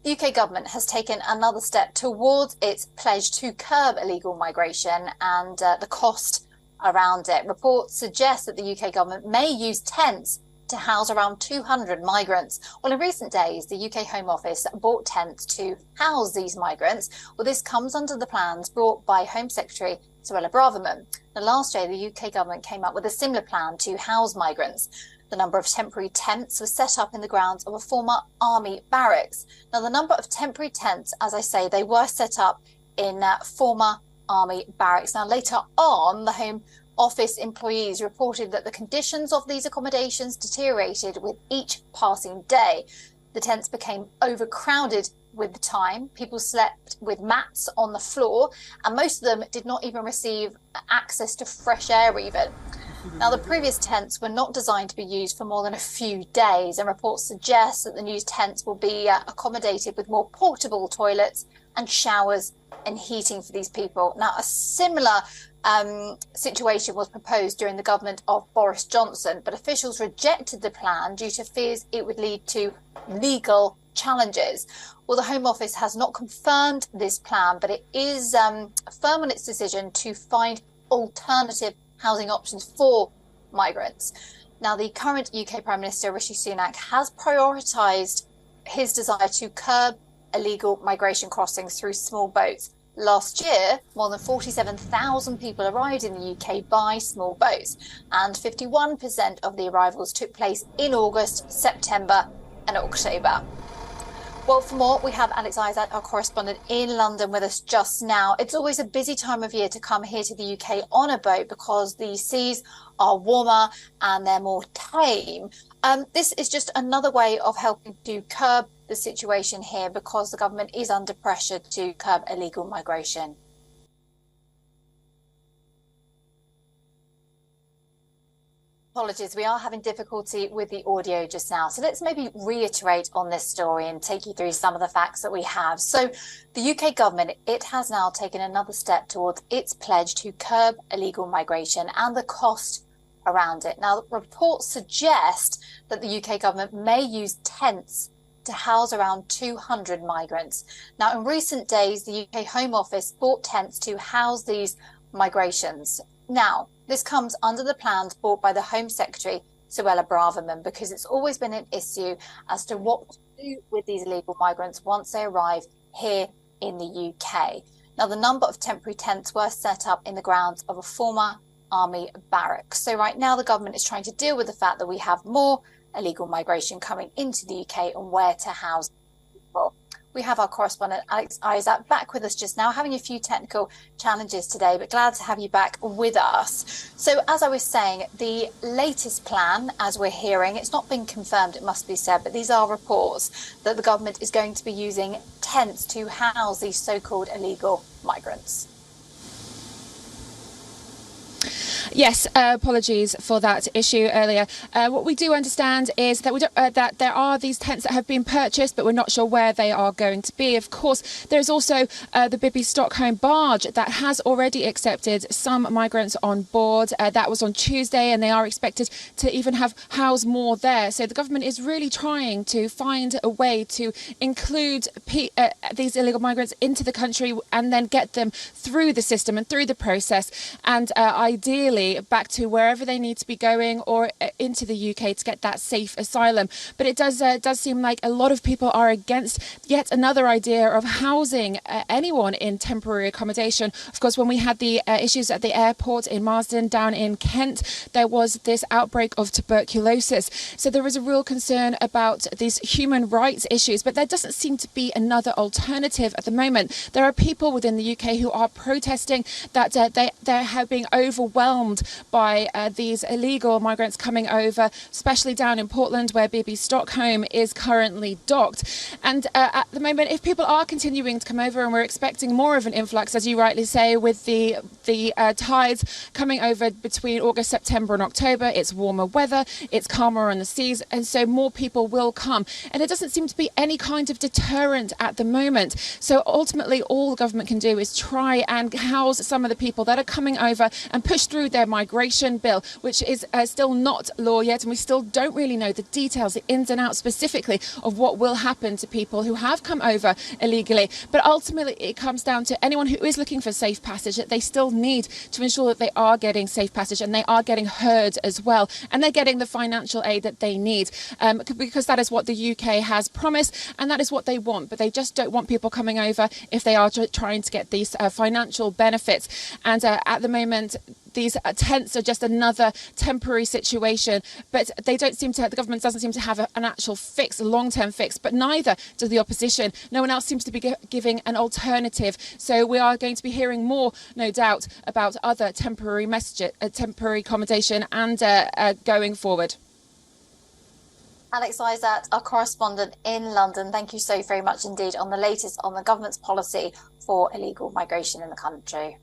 The UK government has taken another step towards its pledge to curb illegal migration and the cost around it. Reports suggest that the UK government may use tents to house around 200 migrants. Well, in recent days, the UK Home Office bought tents to house these migrants. Well, this comes under the plans brought by Home Secretary Suella Braverman. Now, last year, the UK government came up with a similar plan to house migrants. The number of temporary tents was set up in the grounds of a former army barracks. Now, the number of temporary tents, as I say, they were set up in former army barracks. Now, later on, the Home Office employees reported that the conditions of these accommodations deteriorated with each passing day. The tents became overcrowded with time. People slept with mats on the floor, and most of them did not even receive access to fresh air even. Now, the previous tents were not designed to be used for more than a few days, and reports suggest that the new tents will be accommodated with more portable toilets and showers and heating for these people. Now, a similar situation was proposed during the government of Boris Johnson, but officials rejected the plan due to fears it would lead to legal challenges. Well, the Home Office has not confirmed this plan, but it is firm on its decision to find alternative housing options for migrants. Now, the current UK Prime Minister, Rishi Sunak, has prioritised his desire to curb illegal migration crossings through small boats. Last year, more than 47,000 people arrived in the UK by small boats, and 51% of the arrivals took place in August, September and October. Well, for more, we have Alex Isaac, our correspondent in London, with us just now. It's always a busy time of year to come here to the UK on a boat because the seas are warmer and they're more tame. This is just another way of helping to curb the situation here because the government is under pressure to curb illegal migration. Apologies, we are having difficulty with the audio just now. So let's maybe reiterate on this story and take you through some of the facts that we have. So the UK government, it has now taken another step towards its pledge to curb illegal migration and the cost around it. Now, reports suggest that the UK government may use tents to house around 200 migrants. Now, in recent days, the UK Home Office bought tents to house these migrations. Now, this comes under the plans brought by the Home Secretary, Suella Braverman, because it's always been an issue as to what to do with these illegal migrants once they arrive here in the UK. Now, the number of temporary tents were set up in the grounds of a former army barracks. So right now, the government is trying to deal with the fact that we have more illegal migration coming into the UK and where to house people. We have our correspondent Alex Isaac back with us just now, having a few technical challenges today, but glad to have you back with us. So as I was saying, the latest plan, as we're hearing, it's not been confirmed, it must be said, but these are reports that the government is going to be using tents to house these so-called illegal migrants. Yes, apologies for that issue earlier. What we do understand is that that there are these tents that have been purchased, but we're not sure where they are going to be. Of course, there's also the Bibby Stockholm barge that has already accepted some migrants on board. That was on Tuesday, and they are expected to even house more there. So the government is really trying to find a way to include these illegal migrants into the country and then get them through the system and through the process, and ideally back to wherever they need to be going or into the UK to get that safe asylum. But it does seem like a lot of people are against yet another idea of housing anyone in temporary accommodation. Of course, when we had the issues at the airport in Marsden down in Kent, there was this outbreak of tuberculosis. So there is a real concern about these human rights issues, but there doesn't seem to be another alternative at the moment. There are people within the UK who are protesting that they have been overwhelmed by these illegal migrants coming over, especially down in Portland where Bibby Stockholm is currently docked. And at the moment, if people are continuing to come over, and we're expecting more of an influx, as you rightly say, with the tides coming over between August, September and October, it's warmer weather, it's calmer on the seas, and so more people will come. And it doesn't seem to be any kind of deterrent at the moment. So ultimately, all the government can do is try and house some of the people that are coming over and push through their their migration bill, which is still not law yet, and we still don't really know the details, the ins and outs specifically of what will happen to people who have come over illegally. But ultimately it comes down to anyone who is looking for safe passage, that they still need to ensure that they are getting safe passage and they are getting heard as well, and they're getting the financial aid that they need, because that is what the UK has promised and that is what they want. But they just don't want people coming over if they are trying to get these financial benefits. And at the moment, these tents are just another temporary situation, but they don't seem to, the government doesn't seem to have an actual fix, a long-term fix, but neither does the opposition. No one else seems to be giving an alternative. So we are going to be hearing more, no doubt, about other temporary messages, temporary accommodation and going forward. Alex Isaac, our correspondent in London, thank you so very much indeed on the latest on the government's policy for illegal migration in the country.